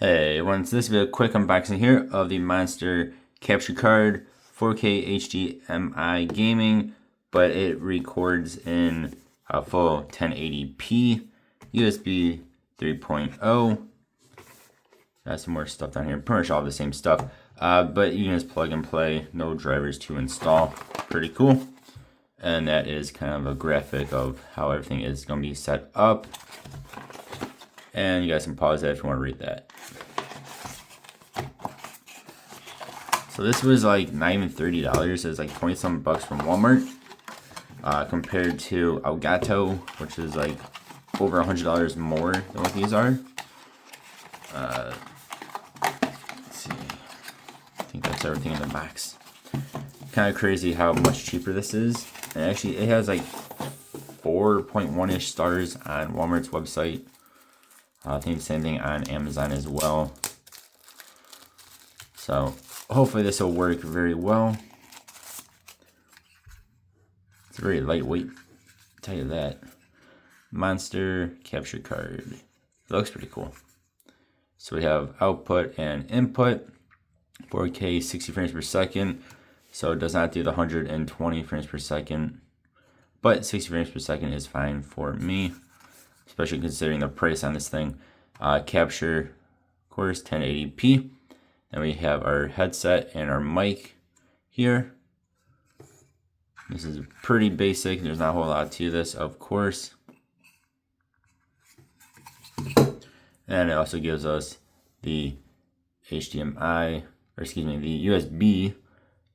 Hey everyone, so this will be a quick unboxing here of the Monster Capture Card 4K HDMI gaming, but it records in a full 1080p, USB 3.0. Got some more stuff down here, pretty much all the same stuff, but you can just plug and play, no drivers to install, pretty cool. And that is kind of a graphic of how everything is going to be set up. And you guys can pause that if you want to read that. So this was like not even $30. It was like 20 something bucks from Walmart. Compared to Elgato, which is like over $100 more than what these are. Let's see. I think that's everything in the box. Kind of crazy how much cheaper this is. And actually it has like 4.1-ish stars on Walmart's website. I think the same thing on Amazon as well. So hopefully this will work very well. It's very lightweight, I'll tell you that. Monster Capture Card. It looks pretty cool. So we have output and input. 4K 60 frames per second. So it does not do the 120 frames per second. But 60 frames per second is fine for me, especially considering the price on this thing. Capture, of course, 1080p. And we have our headset and our mic here. This is pretty basic. There's not a whole lot to this, of course. And it also gives us the HDMI, or excuse me, the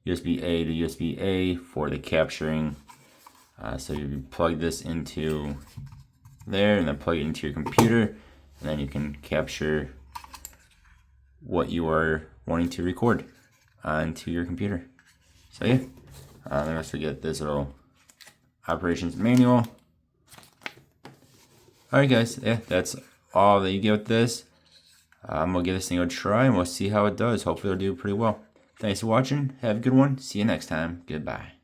USB-A to USB-A for the capturing. So you plug this into there and then plug it into your computer, and then you can capture what you are wanting to record onto your computer. So yeah, then also get this little operations manual. Alright guys, yeah, that's all that you get with this. I'm gonna give this thing a try and we'll see how it does. Hopefully it'll do pretty well. Thanks for watching, have a good one, see you next time, goodbye.